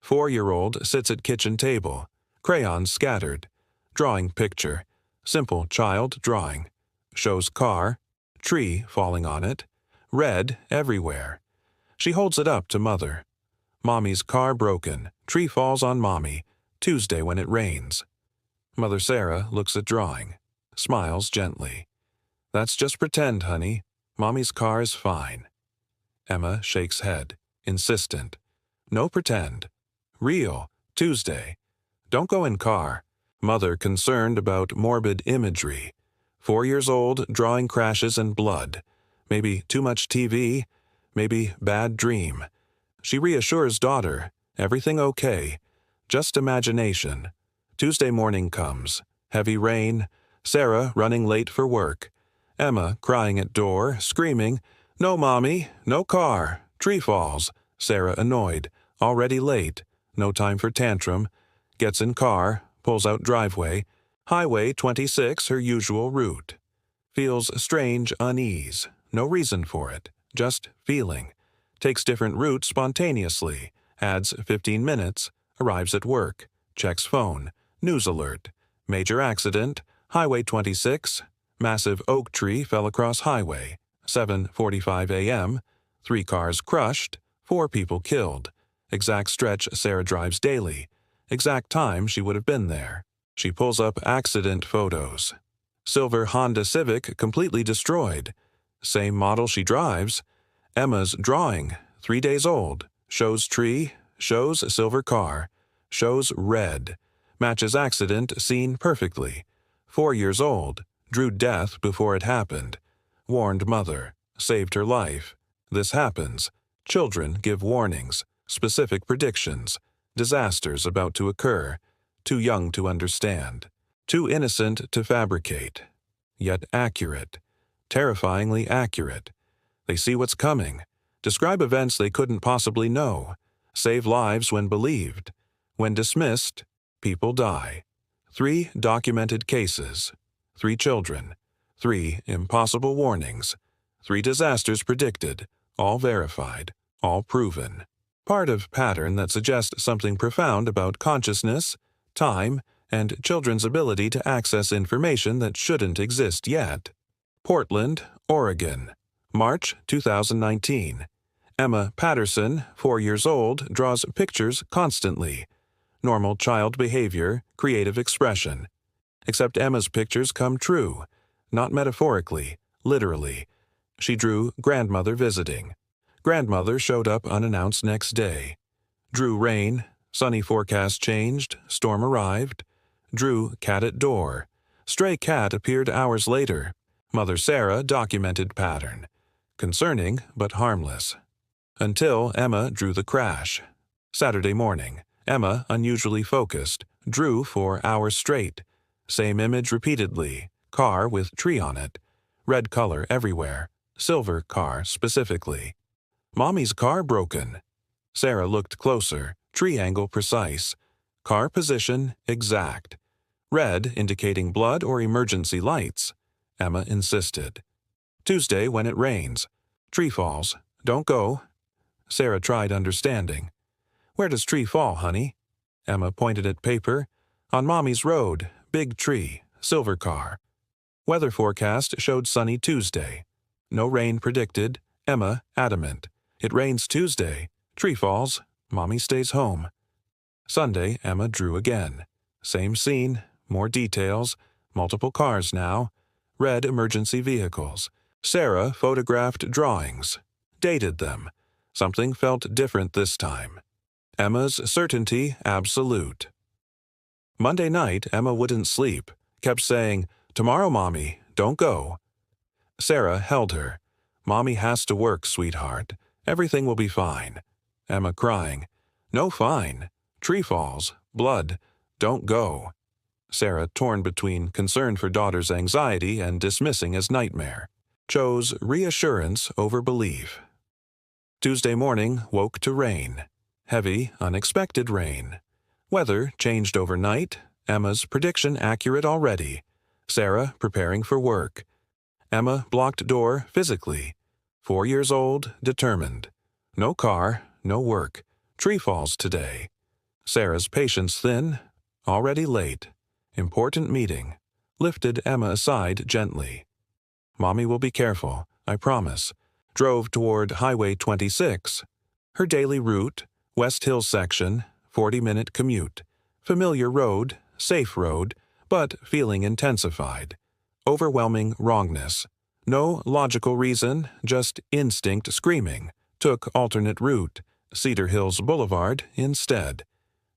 4-year-old sits at kitchen table, crayons scattered, drawing picture, simple child drawing, shows car, tree falling on it, red everywhere. She holds it up to mother. Mommy's car broken, tree falls on mommy, Tuesday when it rains. Mother Sarah looks at drawing, smiles gently. That's just pretend, honey. Mommy's car is fine. Emma shakes head, insistent. No pretend. Real, Tuesday. Don't go in car. Mother concerned about morbid imagery. 4 years old, drawing crashes and blood. Maybe too much TV, maybe bad dream. She reassures daughter, everything okay. Just imagination. Tuesday morning comes. Heavy rain. Sarah running late for work. Emma crying at door, screaming, "No, Mommy, no car. Tree falls." Sarah annoyed, already late, no time for tantrum. Gets in car, pulls out driveway. Highway 26, her usual route. Feels strange unease. No reason for it, just feeling. Takes different routes spontaneously. Adds 15 minutes. Arrives at work. Checks phone. News alert. Major accident. Highway 26. Massive oak tree fell across highway. 7:45 a.m. 3 cars crushed. 4 people killed. Exact stretch Sarah drives daily. Exact time she would have been there. She pulls up accident photos. Silver Honda Civic completely destroyed. Same model she drives. Emma's drawing, 3 days old. Shows tree, shows silver car. Shows red. Matches accident scene perfectly. 4 years old. Drew death before it happened. Warned mother. Saved her life. This happens. Children give warnings. Specific predictions. Disasters about to occur. Too young to understand. Too innocent to fabricate. Yet accurate. Terrifyingly accurate. They see what's coming. Describe events they couldn't possibly know. Save lives when believed. When dismissed, people die. 3 documented cases. 3 children. 3 impossible warnings. 3 disasters predicted. All verified. All proven. Part of pattern that suggests something profound about consciousness, time, and children's ability to access information that shouldn't exist yet. Portland, Oregon. March 2019. Emma Patterson, 4 years old, draws pictures constantly. Normal child behavior, creative expression. Except Emma's pictures come true. Not metaphorically, literally. She drew grandmother visiting. Grandmother showed up unannounced next day. Drew rain. Sunny forecast changed. Storm arrived. Drew cat at door. Stray cat appeared hours later. Mother Sarah documented pattern. Concerning, but harmless. Until Emma drew the crash. Saturday morning. Emma, unusually focused, drew for hours straight. Same image repeatedly. Car with tree on it. Red color everywhere. Silver car specifically. Mommy's car broken. Sarah looked closer. Tree angle precise. Car position exact. Red indicating blood or emergency lights. Emma insisted. Tuesday when it rains. Tree falls. Don't go. Sarah tried understanding. Where does tree fall, honey? Emma pointed at paper. On Mommy's road. Big tree. Silver car. Weather forecast showed sunny Tuesday. No rain predicted. Emma adamant. It rains Tuesday. Tree falls. Mommy stays home. Sunday, Emma drew again. Same scene. More details. Multiple cars now. Red emergency vehicles. Sarah photographed drawings. Dated them. Something felt different this time. Emma's certainty absolute. Monday night, Emma wouldn't sleep. Kept saying, "Tomorrow, Mommy, don't go." Sarah held her. "Mommy has to work, sweetheart. Everything will be fine." Emma crying, "No fine. Tree falls. Blood. Don't go." Sarah torn between concern for daughter's anxiety and dismissing as nightmare. Chose reassurance over belief. Tuesday morning woke to rain. Heavy, unexpected rain. Weather changed overnight. Emma's prediction accurate already. Sarah preparing for work. Emma blocked door physically. 4 years old, determined. No car, no work. Tree falls today. Sarah's patience thin, already late. Important meeting. Lifted Emma aside gently. Mommy will be careful, I promise. Drove toward Highway 26. Her daily route, West Hills section, 40-minute commute. Familiar road, safe road, but feeling intensified. Overwhelming wrongness. No logical reason, just instinct screaming. Took alternate route, Cedar Hills Boulevard instead.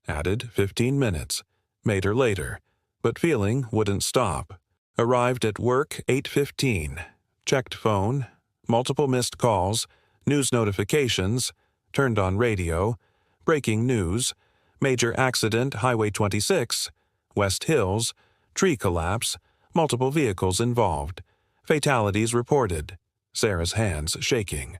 Added 15 minutes. Made her later. But feeling wouldn't stop. Arrived at work 8:15. Checked phone. Multiple missed calls. News notifications. Turned on radio. Breaking news. Major accident Highway 26. West Hills. Tree collapse. Multiple vehicles involved. Fatalities reported. Sarah's hands shaking.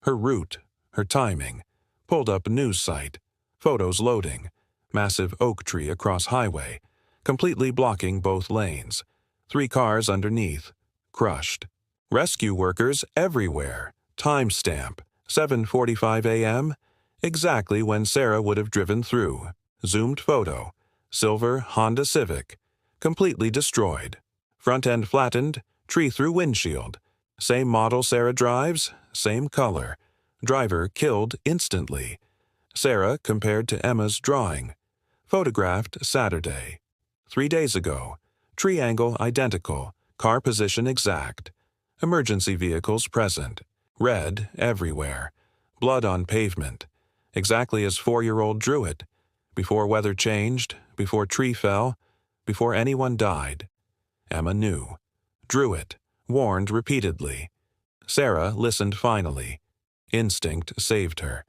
Her route. Her timing. Pulled up news site. Photos loading. Massive oak tree across highway. Completely blocking both lanes. 3 cars underneath. Crushed. Rescue workers everywhere. Timestamp. 7:45 a.m. Exactly when Sarah would have driven through. Zoomed photo. Silver Honda Civic. Completely destroyed. Front end flattened. Tree through windshield. Same model Sarah drives. Same color. Driver killed instantly. Sarah compared to Emma's drawing. Photographed Saturday. 3 days ago. Tree angle identical. Car position exact. Emergency vehicles present. Red everywhere. Blood on pavement. Exactly as 4-year-old drew it. Before weather changed, before tree fell, before anyone died. Emma knew. Drew it. Warned repeatedly. Sarah listened finally. Instinct saved her.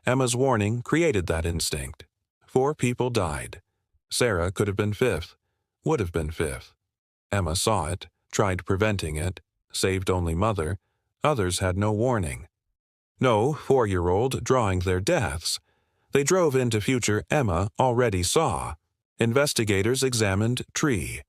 Emma's warning created that instinct. 4 people died. Sarah could have been 5th. Would have been 5th. Emma saw it, tried preventing it, saved only mother. Others had no warning. No 4-year-old drawing their deaths. They drove into future Emma already saw. Investigators examined tree.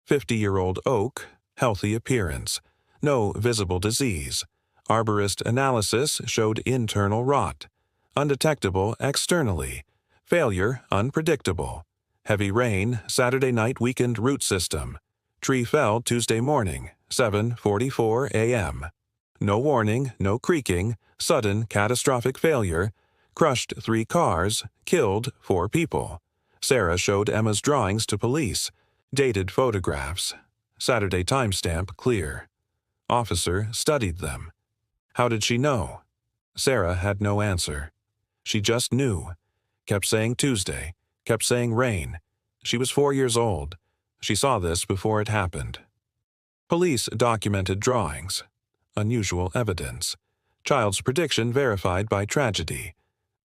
50-year-old oak, healthy appearance. No visible disease. Arborist analysis showed internal rot. Undetectable externally. Failure unpredictable. Heavy rain, Saturday night weekend root system. Tree fell Tuesday morning, 7:44 a.m. No warning, no creaking, sudden catastrophic failure. Crushed 3 cars, killed 4 people. Sarah showed Emma's drawings to police. Dated photographs. Saturday timestamp clear. Officer studied them. How did she know? Sarah had no answer. She just knew. Kept saying Tuesday. Kept saying rain. She was 4 years old. She saw this before it happened. Police documented drawings. Unusual evidence. Child's prediction verified by tragedy.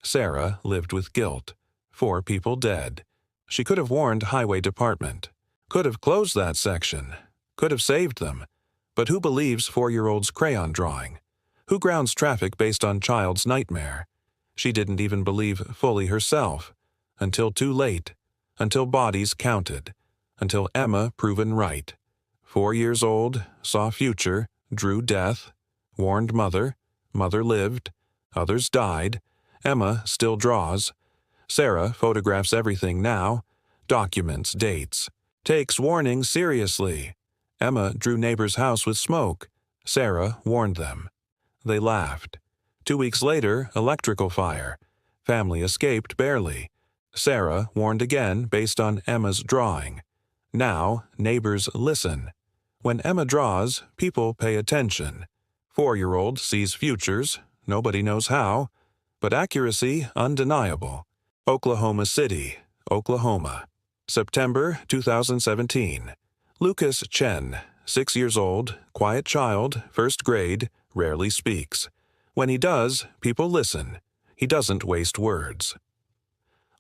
Sarah lived with guilt. 4 people dead. She could have warned Highway Department. Could have closed that section. Could have saved them. But who believes 4-year-old's crayon drawing? Who grounds traffic based on child's nightmare? She didn't even believe fully herself. Until too late. Until bodies counted. Until Emma proven right. 4 years old, saw future, drew death, warned mother, mother lived, others died, Emma still draws. Sarah photographs everything now, documents dates, takes warning seriously. Emma drew neighbor's house with smoke. Sarah warned them. They laughed. 2 weeks later, electrical fire. Family escaped barely. Sarah warned again based on Emma's drawing. Now, neighbors listen. When Emma draws, people pay attention. 4-year-old sees futures, nobody knows how, but accuracy undeniable. Oklahoma City, Oklahoma. September 2017. Lucas Chen, 6 years old, quiet child, 1st grade, rarely speaks. When he does, people listen. He doesn't waste words.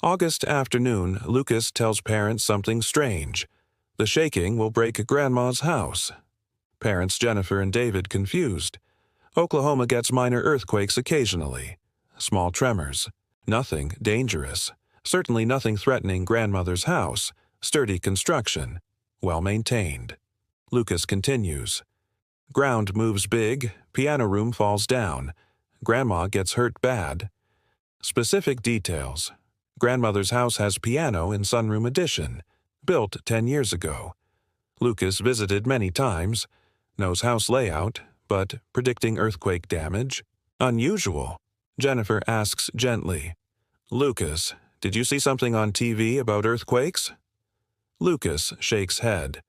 August afternoon, Lucas tells parents something strange. The shaking will break Grandma's house. Parents Jennifer and David confused. Oklahoma gets minor earthquakes occasionally. Small tremors. Nothing dangerous. Certainly nothing threatening Grandmother's house. Sturdy construction. Well maintained. Lucas continues. Ground moves big. Piano room falls down. Grandma gets hurt bad. Specific details. Grandmother's house has piano in sunroom addition, built 10 years ago. Lucas visited many times, knows house layout, but predicting earthquake damage? Unusual. Jennifer asks gently, Lucas, did you see something on TV about earthquakes? Lucas shakes head.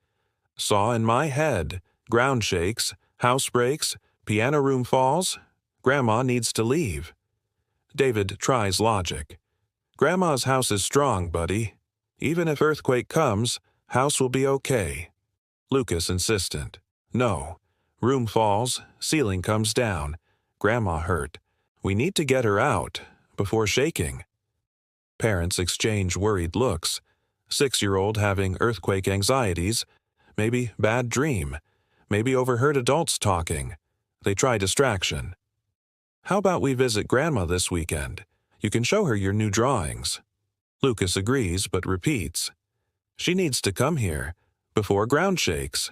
Saw in my head. Ground shakes, house breaks, piano room falls. Grandma needs to leave. David tries logic. Grandma's house is strong, buddy. Even if earthquake comes, house will be okay. Lucas insistent. No. Room falls, ceiling comes down. Grandma hurt. We need to get her out, before shaking. Parents exchange worried looks. 6-year-old having earthquake anxieties. Maybe bad dream. Maybe overheard adults talking. They try distraction. How about we visit Grandma this weekend? You can show her your new drawings. Lucas agrees but repeats. She needs to come here, before ground shakes.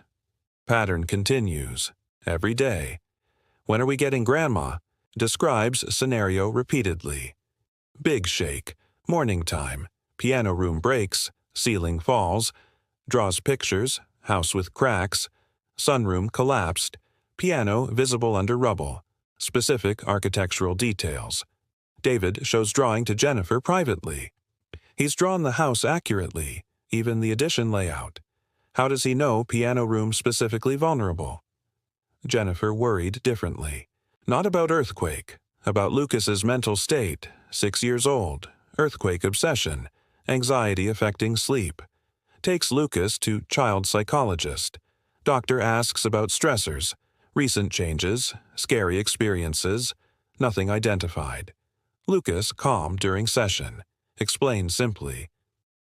Pattern continues. Every day. When are we getting Grandma? Describes scenario repeatedly. Big shake. Morning time. Piano room breaks. Ceiling falls. Draws pictures. House with cracks. Sunroom collapsed. Piano visible under rubble. Specific architectural details. David shows drawing to Jennifer privately. He's drawn the house accurately, even the addition layout. How does he know piano room specifically vulnerable? Jennifer worried differently. Not about earthquake, about Lucas's mental state, 6 years old, earthquake obsession, anxiety affecting sleep. Takes Lucas to child psychologist. Doctor asks about stressors, recent changes, scary experiences, nothing identified. Lucas calm during session. Explains simply.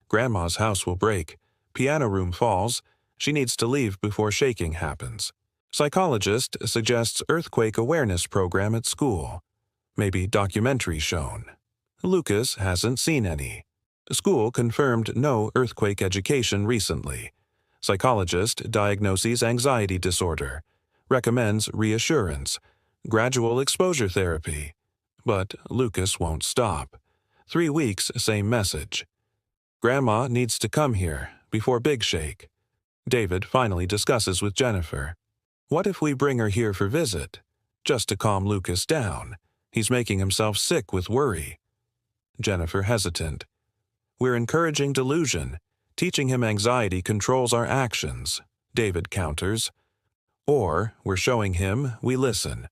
Grandma's house will break. Piano room falls. She needs to leave before shaking happens. Psychologist suggests earthquake awareness program at school. Maybe documentary shown. Lucas hasn't seen any. School confirmed no earthquake education recently. Psychologist diagnoses anxiety disorder. Recommends reassurance. Gradual exposure therapy. But Lucas won't stop. 3 weeks, same message. Grandma needs to come here, before big shake. David finally discusses with Jennifer. What if we bring her here for visit? Just to calm Lucas down. He's making himself sick with worry. Jennifer hesitant. We're encouraging delusion. Teaching him anxiety controls our actions. David counters. Or we're showing him we listen.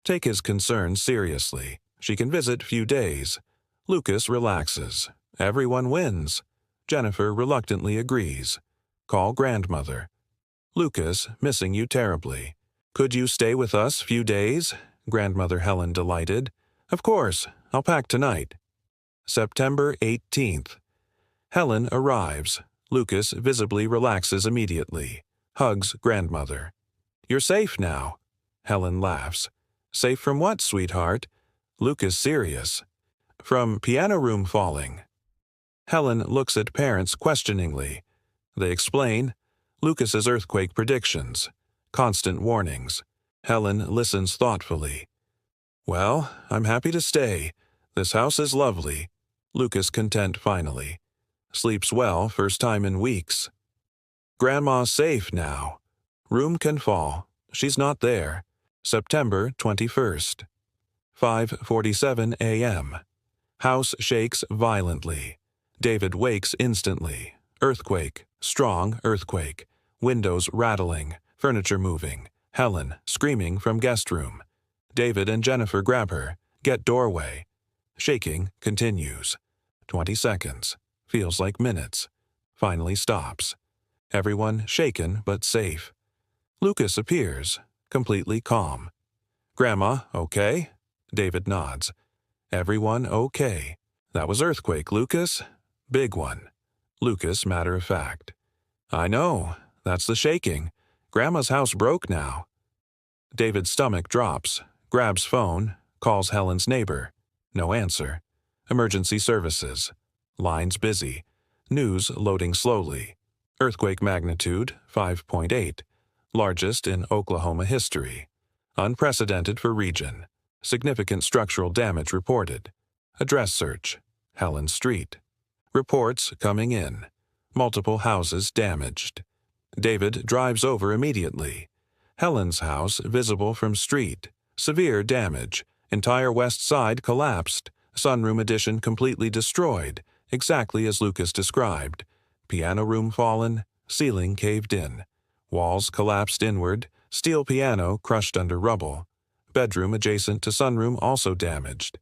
Take his concerns seriously. She can visit few days. Lucas relaxes. Everyone wins. Jennifer reluctantly agrees. Call grandmother. Lucas, missing you terribly. Could you stay with us few days? Grandmother Helen delighted. Of course, I'll pack tonight. September 18th. Helen arrives. Lucas visibly relaxes immediately. Hugs grandmother. You're safe now. Helen laughs. Safe from what, sweetheart? Lucas serious. From piano room falling. Helen looks at parents questioningly. They explain. Lucas's earthquake predictions. Constant warnings. Helen listens thoughtfully. Well, I'm happy to stay. This house is lovely. Lucas content finally. Sleeps well first time in weeks. Grandma's safe now. Room can fall. She's not there. September 21st. 5:47 a.m. House shakes violently. David wakes instantly. Earthquake. Strong earthquake. Windows rattling. Furniture moving. Helen screaming from guest room. David and Jennifer grab her. Get doorway. Shaking continues. 20 seconds. Feels like minutes. Finally stops. Everyone shaken but safe. Lucas appears, completely calm. Grandma, okay? David nods. Everyone okay. That was earthquake, Lucas. Big one. Lucas, matter of fact. I know. That's the shaking. Grandma's house broke now. David's stomach drops. Grabs phone. Calls Helen's neighbor. No answer. Emergency services. Lines busy. News loading slowly. Earthquake magnitude 5.8. Largest in Oklahoma history. Unprecedented for region. Significant structural damage reported. Address search. Helen Street. Reports coming in. Multiple houses damaged. David drives over immediately. Helen's house visible from street. Severe damage. Entire west side collapsed. Sunroom addition completely destroyed, exactly as Lucas described. Piano room fallen, ceiling caved in. Walls collapsed inward, steel piano crushed under rubble. Bedroom adjacent to sunroom also damaged.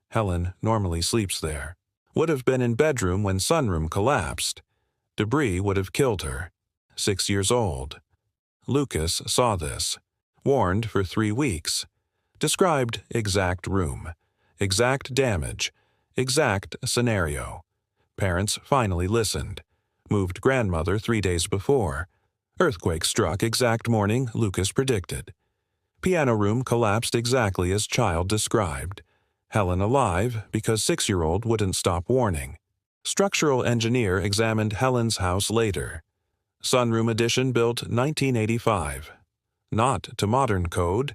Helen normally sleeps there. Would have been in bedroom when sunroom collapsed. Debris would have killed her. 6 years old. Lucas saw this. Warned for 3 weeks. Described exact room. Exact damage. Exact scenario. Parents finally listened. Moved grandmother 3 days before. Earthquake struck exact morning Lucas predicted. Piano room collapsed exactly as child described. Helen alive because 6-year-old wouldn't stop warning. Structural engineer examined Helen's house later. Sunroom addition built 1985. Not to modern code.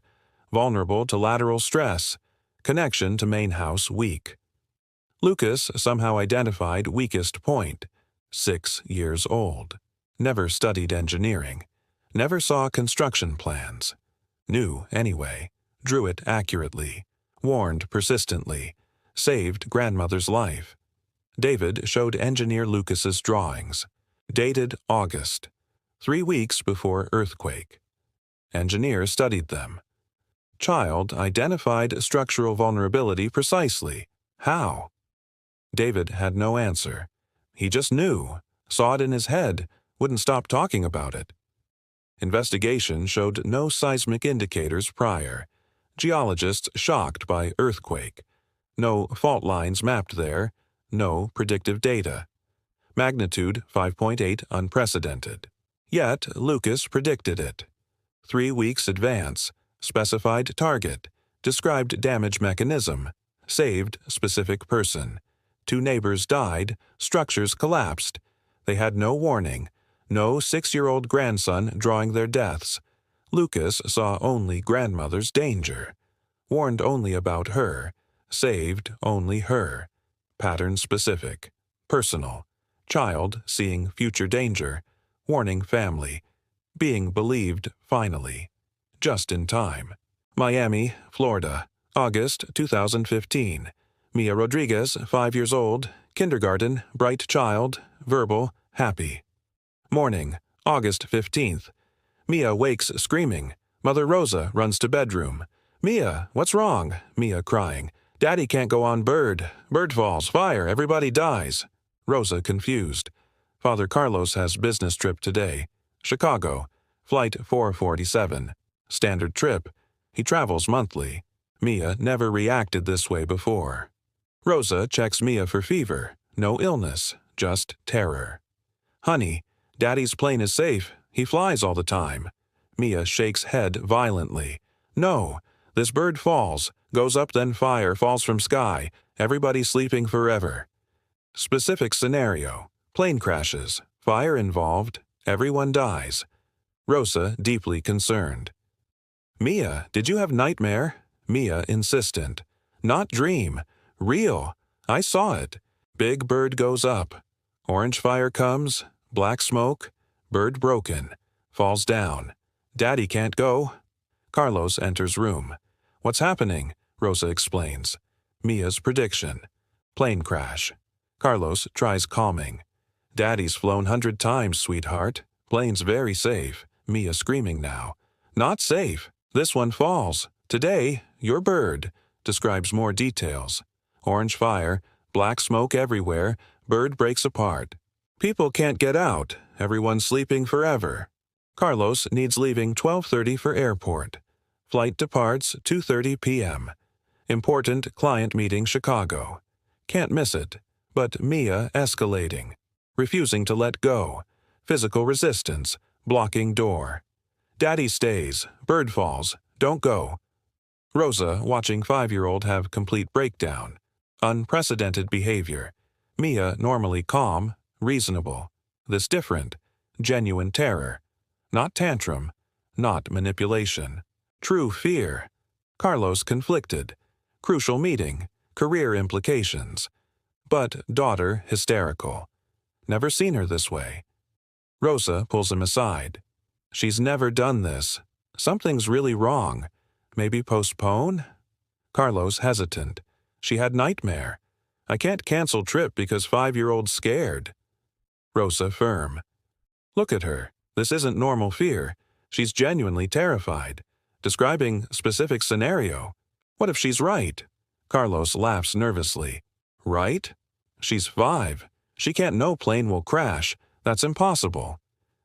Vulnerable to lateral stress. Connection to main house weak. Lucas somehow identified weakest point. 6 years old. Never studied engineering. Never saw construction plans. Knew anyway. Drew it accurately. Warned persistently. Saved grandmother's life. David showed engineer Lucas's drawings. Dated August. 3 weeks before earthquake. Engineer studied them. Child identified structural vulnerability precisely. How? David had no answer. He just knew, saw it in his head, wouldn't stop talking about it. Investigation showed no seismic indicators prior. Geologists shocked by earthquake. No fault lines mapped there. No predictive data. Magnitude 5.8 unprecedented. Yet Lucas predicted it. 3 weeks advance. Specified target. Described damage mechanism. Saved specific person. 2 neighbors died. Structures collapsed. They had no warning. No 6-year-old grandson drawing their deaths. Lucas saw only grandmother's danger. Warned only about her. Saved only her. Pattern specific. Personal. Child seeing future danger. Warning family. Being believed finally. Just in time. Miami, Florida, August 2015. Mia Rodriguez, 5 years old, kindergarten, bright child, verbal, happy. Morning, August 15th. Mia wakes screaming. Mother Rosa runs to bedroom. Mia, what's wrong? Mia crying. Daddy can't go on bird. Bird falls, fire, everybody dies. Rosa confused. Father Carlos has business trip today. Chicago, flight 447. Standard trip. He travels monthly. Mia never reacted this way before. Rosa checks Mia for fever. No illness, just terror. Honey, Daddy's plane is safe. He flies all the time. Mia shakes head violently. No, this bird falls. Goes up then fire falls from sky. Everybody sleeping forever. Specific scenario. Plane crashes. Fire involved. Everyone dies. Rosa deeply concerned. Mia, did you have nightmare? Mia insistent. Not dream. Real. I saw it. Big bird goes up. Orange fire comes. Black smoke. Bird broken. Falls down. Daddy can't go. Carlos enters room. What's happening? Rosa explains. Mia's prediction. Plane crash. Carlos tries calming. Daddy's flown 100 times, sweetheart. Plane's very safe. Mia screaming now. Not safe. This one falls. Today, your bird. Describes more details. Orange fire, black smoke everywhere, bird breaks apart. People can't get out. Everyone's sleeping forever. Carlos needs leaving 12:30 for airport. Flight departs 2:30 p.m. Important client meeting Chicago. Can't miss it. But Mia escalating. Refusing to let go. Physical resistance. Blocking door. Daddy stays. Bird falls. Don't go. Rosa watching 5-year-old have complete breakdown. Unprecedented behavior. Mia normally calm, reasonable. This different. Genuine terror. Not tantrum. Not manipulation. True fear. Carlos conflicted. Crucial meeting. Career implications. But daughter hysterical. Never seen her this way. Rosa pulls him aside. She's never done this. Something's really wrong. Maybe postpone? Carlos hesitant. She had nightmare. I can't cancel trip because 5-year-old's scared. Rosa firm. Look at her. This isn't normal fear. She's genuinely terrified. Describing specific scenario. What if she's right? Carlos laughs nervously. Right? She's 5. She can't know plane will crash. That's impossible.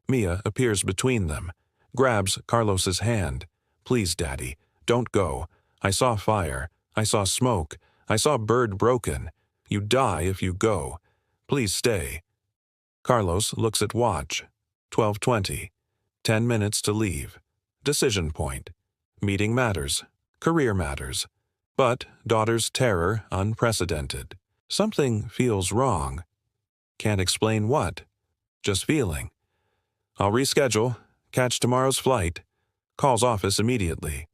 Mia appears between them. Grabs Carlos's hand. Please, Daddy, don't go. I saw fire. I saw smoke. I saw bird broken. You die if you go. Please stay. Carlos looks at watch. 12:20. 10 minutes to leave. Decision point. Meeting matters. Career matters. But daughter's terror unprecedented. Something feels wrong. Can't explain what. Just feeling. I'll reschedule. Catch tomorrow's flight. Calls office immediately.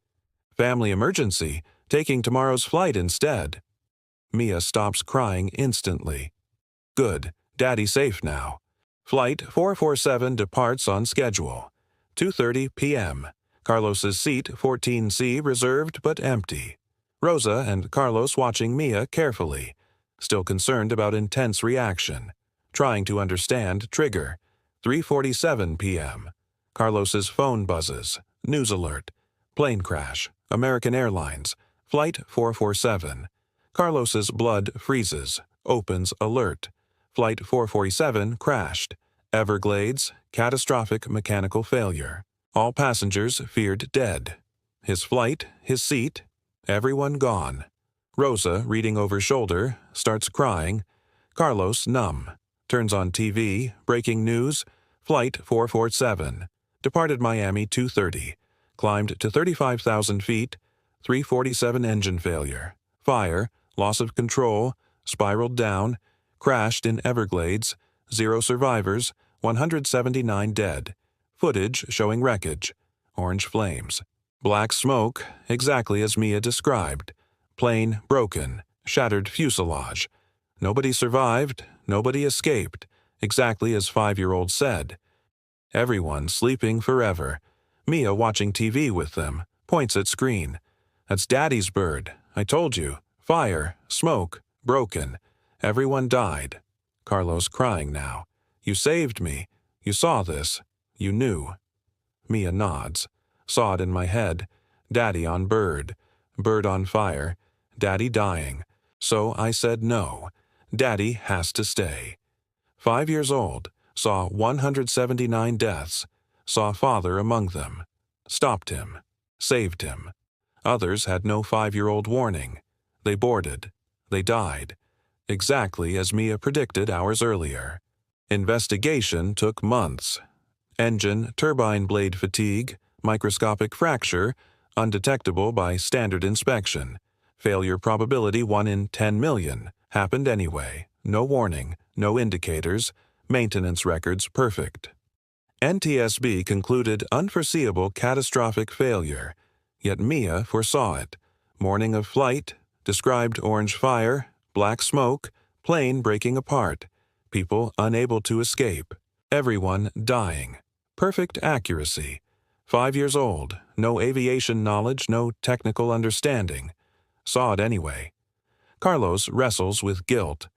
Family emergency. Taking tomorrow's flight instead. Mia stops crying instantly. Good. Daddy safe now. Flight 447 departs on schedule. 2:30 p.m. Carlos's seat 14C reserved but empty. Rosa and Carlos watching Mia carefully. Still concerned about intense reaction. Trying to understand trigger. 3:47 p.m. Carlos's phone buzzes. News alert. Plane crash. American Airlines. Flight 447. Carlos's blood freezes. Opens alert. Flight 447 crashed. Everglades. Catastrophic mechanical failure. All passengers feared dead. His flight, his seat, everyone gone. Rosa, reading over shoulder, starts crying. Carlos, numb. Turns on TV, breaking news. Flight 447. Departed Miami 2:30. Climbed to 35,000 feet. 347 engine failure. Fire, loss of control, spiraled down, crashed in Everglades, 0 survivors, 179 dead. Footage showing wreckage. Orange flames. Black smoke, exactly as Mia described. Plane broken, shattered fuselage. Nobody survived, nobody escaped, exactly as 5-year-old said. Everyone sleeping forever. Mia watching TV with them, points at screen. That's Daddy's bird, I told you. Fire, smoke, broken. Everyone died. Carlos crying now. You saved me. You saw this. You knew. Mia nods. Saw it in my head. Daddy on bird. Bird on fire. Daddy dying. So I said no. Daddy has to stay. 5 years old. Saw 179 deaths. Saw father among them. Stopped him. Saved him. Others had no 5-year-old warning. They boarded. They died. Exactly as Mia predicted hours earlier. Investigation took months. Engine, turbine blade fatigue, microscopic fracture, undetectable by standard inspection. Failure probability 1 in 10 million. Happened anyway. No warning, no indicators. Maintenance records perfect. NTSB concluded unforeseeable catastrophic failure. Yet Mia foresaw it. Morning of flight, described orange fire, black smoke, plane breaking apart, people unable to escape, everyone dying. Perfect accuracy. 5 years old, no aviation knowledge, no technical understanding. Saw it anyway. Carlos wrestles with guilt.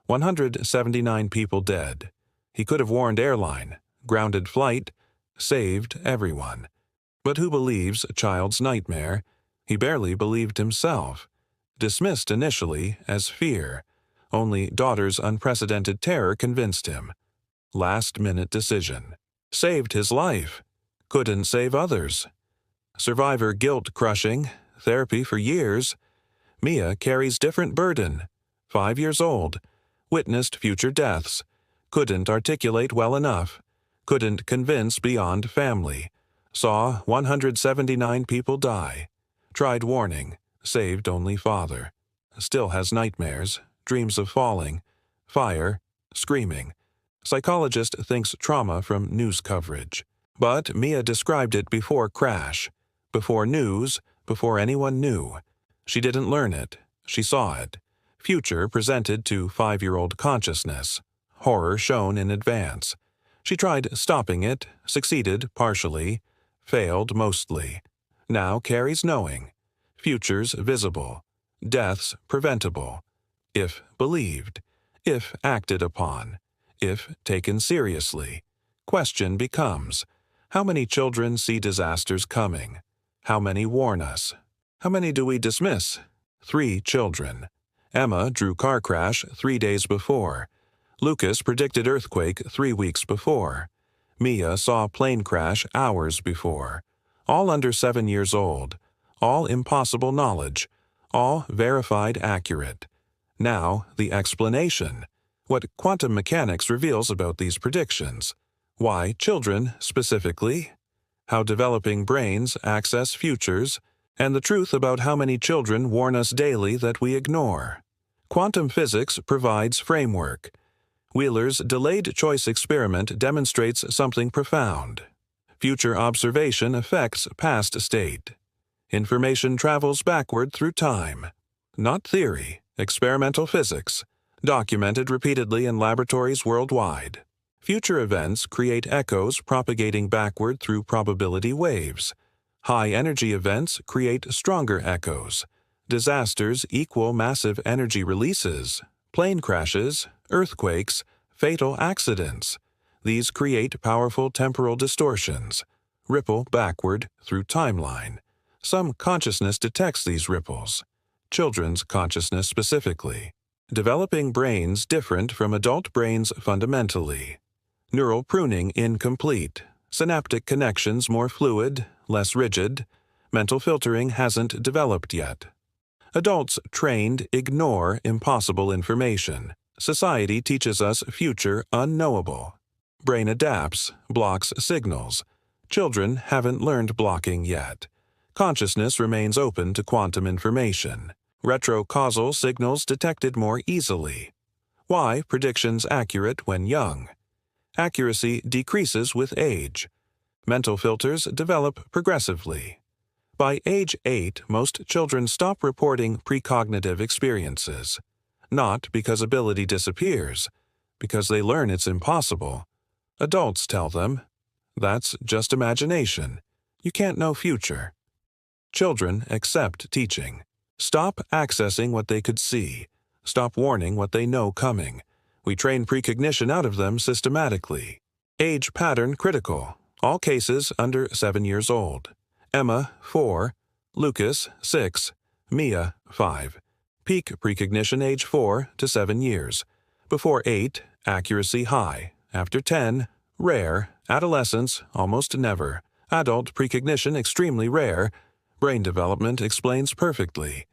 179 people dead. He could have warned airline, grounded flight, saved everyone. But who believes a child's nightmare? He barely believed himself. Dismissed initially as fear. Only daughter's unprecedented terror convinced him. Last-minute decision. Saved his life. Couldn't save others. Survivor guilt crushing. Therapy for years. Mia carries different burden. 5 years old. Witnessed future deaths. Couldn't articulate well enough. Couldn't convince beyond family. Saw 179 people die. Tried warning. Saved only father. Still has nightmares. Dreams of falling. Fire. Screaming. Psychologist thinks trauma from news coverage. But Mia described it before crash. Before news. Before anyone knew. She didn't learn it. She saw it. Future presented to 5-year-old consciousness. Horror shown in advance. She tried stopping it, succeeded partially, failed mostly. Now carries knowing. Futures visible. Deaths preventable. If believed. If acted upon. If taken seriously. Question becomes, how many children see disasters coming? How many warn us? How many do we dismiss? 3 children. Emma drew car crash 3 days before. Lucas predicted earthquake 3 weeks before. Mia saw plane crash hours before. All under 7 years old. All impossible knowledge. All verified accurate. Now, the explanation. What quantum mechanics reveals about these predictions. Why children, specifically. How developing brains access futures, and the truth about how many children warn us daily that we ignore. Quantum physics provides framework. Wheeler's delayed choice experiment demonstrates something profound. Future observation affects past state. Information travels backward through time. Not theory, experimental physics, documented repeatedly in laboratories worldwide. Future events create echoes propagating backward through probability waves. High-energy events create stronger echoes. Disasters equal massive energy releases. Plane crashes, earthquakes, fatal accidents. These create powerful temporal distortions. Ripple backward through timeline. Some consciousness detects these ripples. Children's consciousness specifically. Developing brains different from adult brains fundamentally. Neural pruning incomplete. Synaptic connections more fluid, less rigid. Mental filtering hasn't developed yet. Adults trained ignore impossible information. Society teaches us future unknowable. Brain adapts, blocks signals. Children haven't learned blocking yet. Consciousness remains open to quantum information. Retrocausal signals detected more easily. Why predictions accurate when young? Accuracy decreases with age. Mental filters develop progressively. By age 8, most children stop reporting precognitive experiences. Not because ability disappears, because they learn it's impossible. Adults tell them, that's just imagination. You can't know future. Children accept teaching. Stop accessing what they could see. Stop warning what they know coming. We train precognition out of them systematically. Age pattern critical. All cases under 7 years old. Emma, 4. Lucas, 6. Mia, 5. Peak precognition age 4 to 7 years. Before 8, accuracy high. After 10, rare. Adolescence, almost never. Adult precognition extremely rare. Brain development explains perfectly.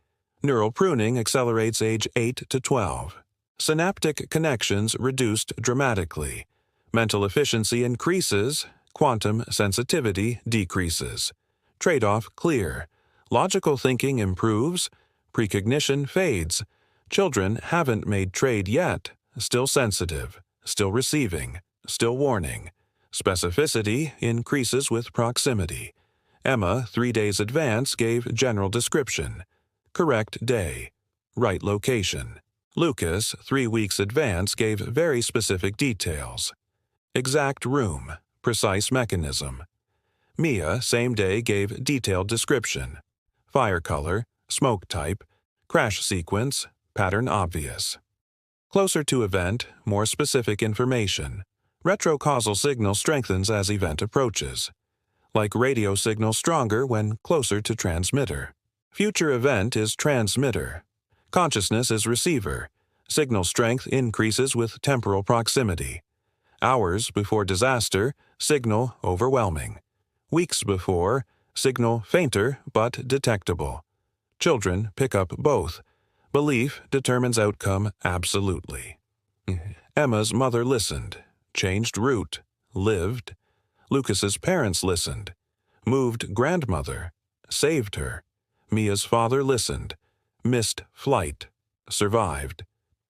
Neural pruning accelerates age 8 to 12. Synaptic connections reduced dramatically. Mental efficiency increases. Quantum sensitivity decreases. Trade-off clear. Logical thinking improves. Precognition fades. Children haven't made trade yet. Still sensitive. Still receiving. Still warning. Specificity increases with proximity. Emma, 3 days advance, gave general description. Correct day. Right location. Lucas, 3 weeks advance, gave very specific details. Exact room. Precise mechanism. Mia, same day, gave detailed description. Fire color, smoke type, crash sequence, pattern obvious. Closer to event, more specific information. Retrocausal signal strengthens as event approaches. Like radio signal stronger when closer to transmitter. Future event is transmitter. Consciousness is receiver. Signal strength increases with temporal proximity. Hours before disaster, signal overwhelming. Weeks before, signal fainter but detectable. Children pick up both. Belief determines outcome absolutely. Emma's mother listened, changed route, lived. Lucas's parents listened, moved grandmother, saved her. Mia's father listened, missed flight, survived.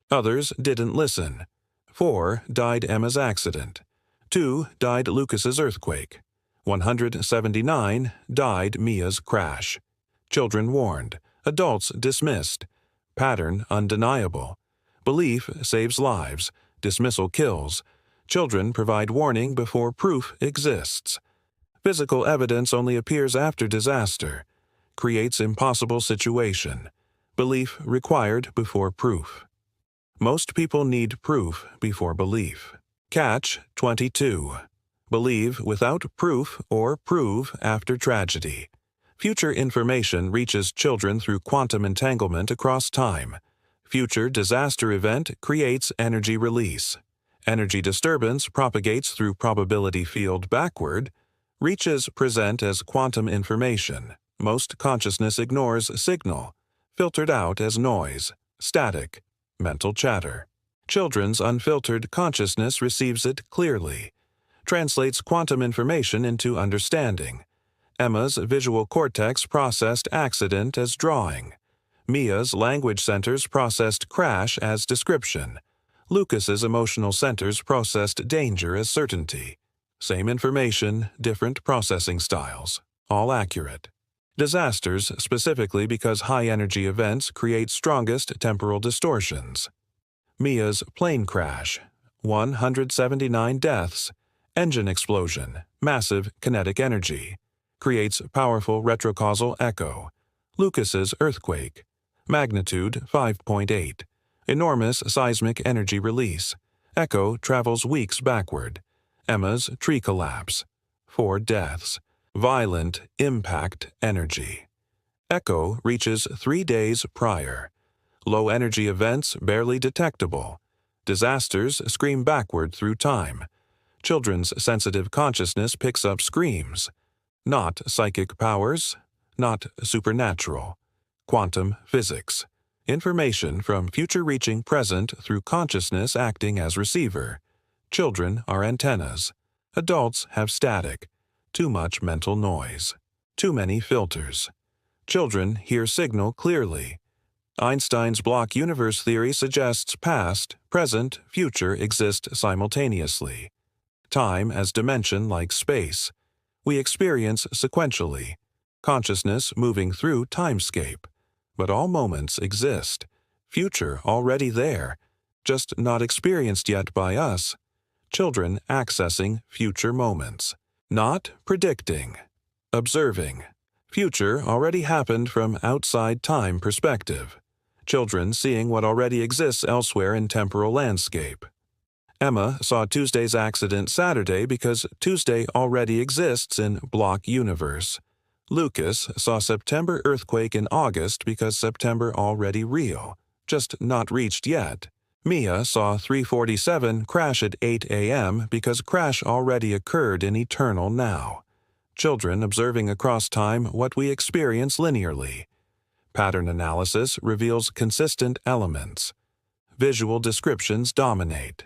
Others didn't listen. 4 died Emma's accident. 2 died Lucas's earthquake. 179 died Mia's crash. Children warned, adults dismissed. pattern undeniable. Belief saves lives, dismissal kills. Children provide warning before proof exists. Physical evidence only appears after disaster. Creates impossible situation. Belief required before proof. Most people need proof before belief. Catch 22. Believe without proof or prove after tragedy. Future information reaches children through quantum entanglement across time. Future disaster event creates energy release. Energy disturbance propagates through probability field backward. Reaches present as quantum information. Most consciousness ignores signal. Filtered out as noise, static, mental chatter. Children's unfiltered consciousness receives it clearly. Translates quantum information into understanding. Emma's visual cortex processed accident as drawing. Mia's language centers processed crash as description. Lucas's emotional centers processed danger as certainty. Same information, different processing styles. All accurate. Disasters, specifically because high-energy events create strongest temporal distortions. Mia's plane crash, 179 deaths. Engine explosion, massive kinetic energy. Creates powerful retrocausal echo. Lucas's earthquake, magnitude 5.8. Enormous seismic energy release. Echo travels weeks backward. Emma's tree collapse, 4 deaths. Violent impact energy. Echo reaches 3 days prior. Low energy events barely detectable. Disasters scream backward through time. Children's sensitive consciousness picks up screams. Not psychic powers, not supernatural. Quantum physics. Information from future reaching present through consciousness acting as receiver. Children are antennas. Adults have static. Too much mental noise. Too many filters. Children hear signal clearly. Einstein's block universe theory suggests past, present, future exist simultaneously. Time as dimension like space. We experience sequentially. Consciousness moving through timescape. But all moments exist. Future already there, just not experienced yet by us. Children accessing future moments. Not predicting. Observing. Future already happened from outside time perspective. Children seeing what already exists elsewhere in temporal landscape. Emma saw Tuesday's accident Saturday because Tuesday already exists in block universe. Lucas saw September earthquake in August because September already real, just not reached yet. Mia saw 347 crash at 8 a.m. because crash already occurred in eternal now. Children observing across time what we experience linearly. Pattern analysis reveals consistent elements. Visual descriptions dominate.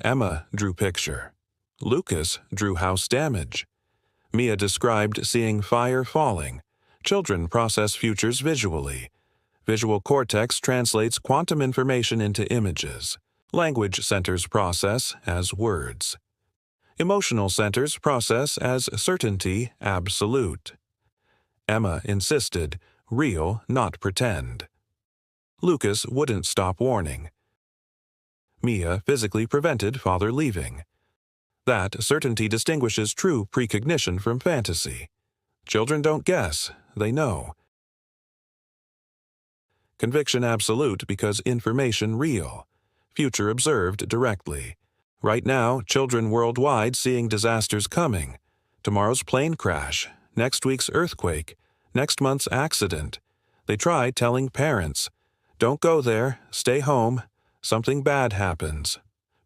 Emma drew picture. Lucas drew house damage. Mia described seeing fire falling. Children process futures visually. Visual cortex translates quantum information into images. Language centers process as words. Emotional centers process as certainty absolute. Emma insisted, real, not pretend. Lucas wouldn't stop warning. Mia physically prevented father leaving. That certainty distinguishes true precognition from fantasy. Children don't guess, they know. Conviction absolute because information real. Future observed directly. Right now, children worldwide seeing disasters coming. Tomorrow's plane crash, next week's earthquake, next month's accident. They try telling parents, don't go there, stay home, something bad happens.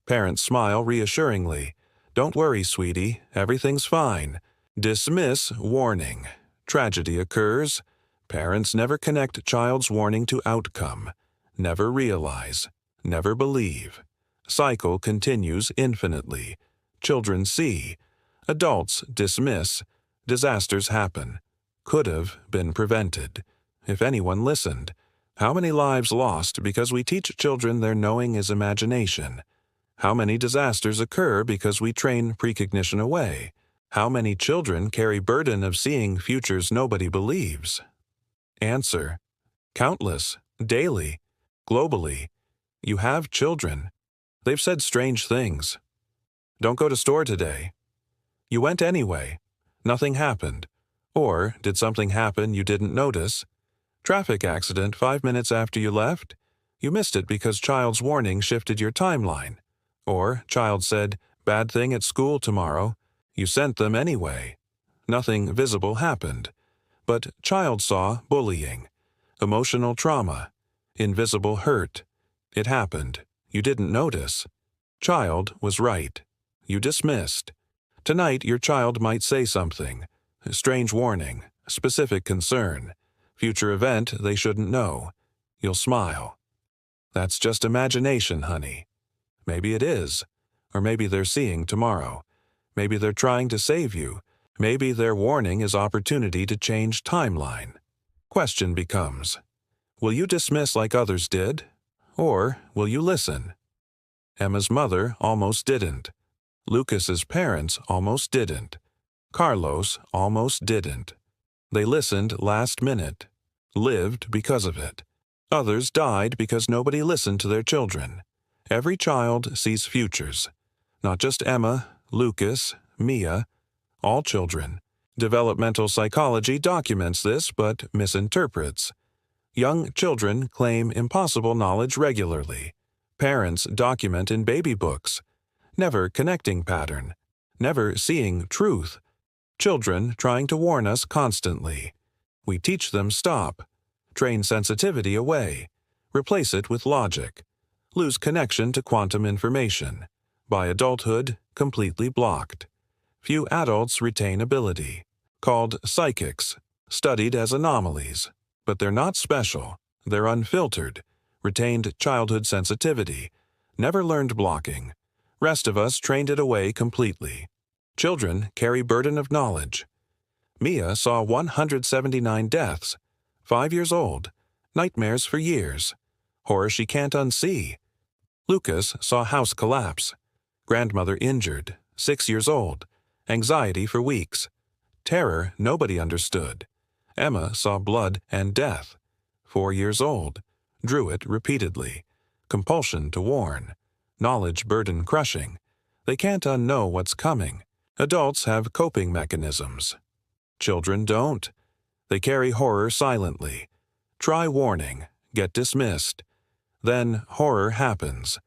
Parents smile reassuringly. Don't worry, sweetie, everything's fine. Dismiss warning. Tragedy occurs. Parents never connect child's warning to outcome. Never realize. Never believe. Cycle continues infinitely. Children see. Adults dismiss. Disasters happen. Could have been prevented. If anyone listened. How many lives lost because we teach children their knowing is imagination? How many disasters occur because we train precognition away? How many children carry burden of seeing futures nobody believes? Answer: countless, daily. globally. You have children. They've said strange things. Don't go to store today. You went anyway. Nothing happened. Or did something happen you didn't notice? Traffic accident 5 minutes after you left? You missed it because child's warning shifted your timeline. Or child said, bad thing at school tomorrow. You sent them anyway. Nothing visible happened. But child saw bullying, emotional trauma, invisible hurt. It happened. You didn't notice. Child was right. You dismissed. Tonight your child might say something. Strange warning, specific concern, future event they shouldn't know. You'll smile. That's just imagination, honey. Maybe it is. Or maybe they're seeing tomorrow. Maybe they're trying to save you. Maybe their warning is opportunity to change timeline. Question becomes, will you dismiss like others did? Or will you listen? Emma's mother almost didn't. Lucas's parents almost didn't. Carlos almost didn't. They listened last minute. Lived because of it. Others died because nobody listened to their children. Every child sees futures. Not just Emma, Lucas, Mia, all children. Developmental psychology documents this but misinterprets. Young children claim impossible knowledge regularly. Parents document in baby books. Never connecting pattern. Never seeing truth. Children trying to warn us constantly. We teach them stop. Train sensitivity away. Replace it with logic. Lose connection to quantum information. By adulthood, completely blocked. Few adults retain ability. Called psychics. Studied as anomalies. But they're not special. They're unfiltered. Retained childhood sensitivity. Never learned blocking. Rest of us trained it away completely. Children carry burden of knowledge. Mia saw 179 deaths. 5 years old. Nightmares for years. Horror she can't unsee. Lucas saw house collapse. Grandmother injured. 6 years old. Anxiety for weeks. Terror nobody understood. Emma saw blood and death. 4 years old. Drew it repeatedly. Compulsion to warn. Knowledge burden crushing. They can't unknow what's coming. Adults have coping mechanisms. Children don't. They carry horror silently. Try warning. Get dismissed. Then horror happens.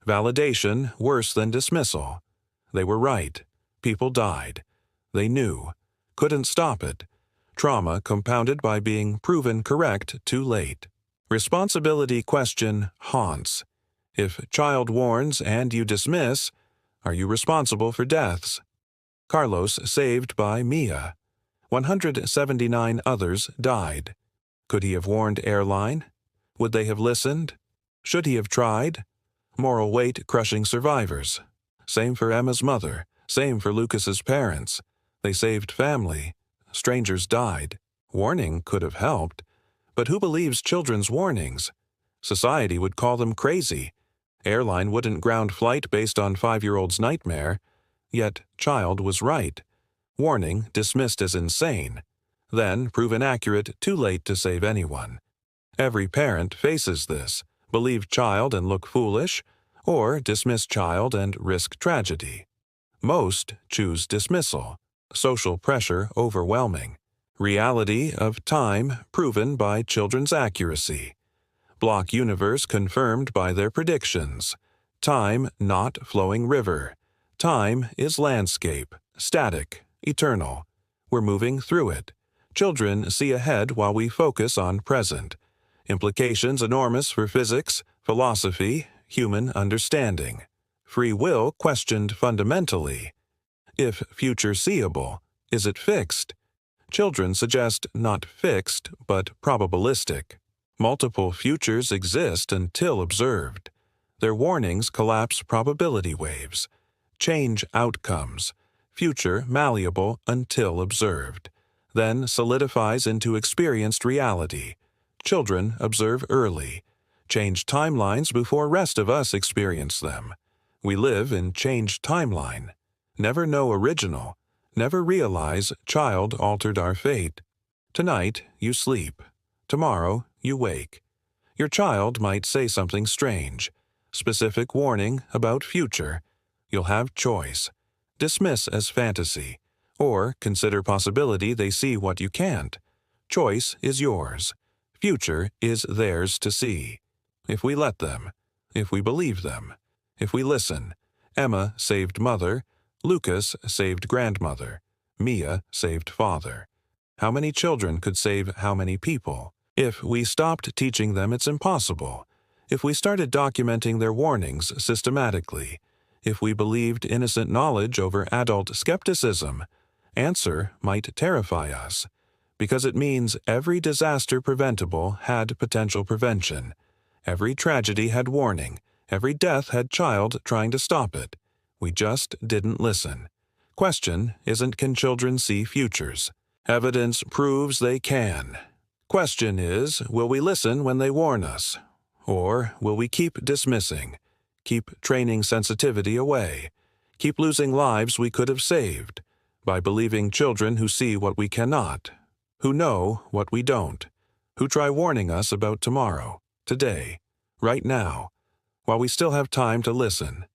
Validation worse than dismissal. They were right. People died. They knew. Couldn't stop it. Trauma compounded by being proven correct too late. Responsibility question haunts. If child warns and you dismiss, are you responsible for deaths? Carlos saved by Mia. 179 others died. Could he have warned airline? Would they have listened? Should he have tried? Moral weight crushing survivors. Same for Emma's mother. Same for Lucas's parents. They saved family. Strangers died. Warning could have helped. But who believes children's warnings? Society would call them crazy. Airline wouldn't ground flight based on 5-year-old's nightmare. Yet child was right. Warning dismissed as insane. Then proven accurate too late to save anyone. Every parent faces this. Believe child and look foolish, or dismiss child and risk tragedy. Most choose dismissal. Social pressure overwhelming. Reality of time proven by children's accuracy. Block universe confirmed by their predictions. Time not flowing river. Time is landscape, static, eternal. We're moving through it. Children see ahead while we focus on present. Implications enormous for physics, philosophy, human understanding. Free will questioned fundamentally. If future seeable, is it fixed? Children suggest not fixed, but probabilistic. Multiple futures exist until observed. Their warnings collapse probability waves. Change outcomes. Future malleable until observed. Then solidifies into experienced reality. Children observe early. Change timelines before rest of us experience them. We live in changed timeline. Never know original. Never realize child altered our fate. Tonight, you sleep. Tomorrow, you wake. Your child might say something strange. Specific warning about future. You'll have choice. Dismiss as fantasy. Or consider possibility they see what you can't. Choice is yours. Future is theirs to see. If we let them. If we believe them. If we listen. Emma saved mother. Lucas saved grandmother. Mia saved father. How many children could save how many people? If we stopped teaching them, it's impossible. If we started documenting their warnings systematically. If we believed innocent knowledge over adult skepticism. Answer might terrify us, because it means every disaster preventable had potential prevention. Every tragedy had warning. Every death had child trying to stop it. We just didn't listen. Question isn't can children see futures. Evidence proves they can. Question is, will we listen when they warn us? Or will we keep dismissing? Keep training sensitivity away? Keep losing lives we could have saved? By believing children who see what we cannot, who know what we don't, who try warning us about tomorrow, today, right now, while we still have time to listen.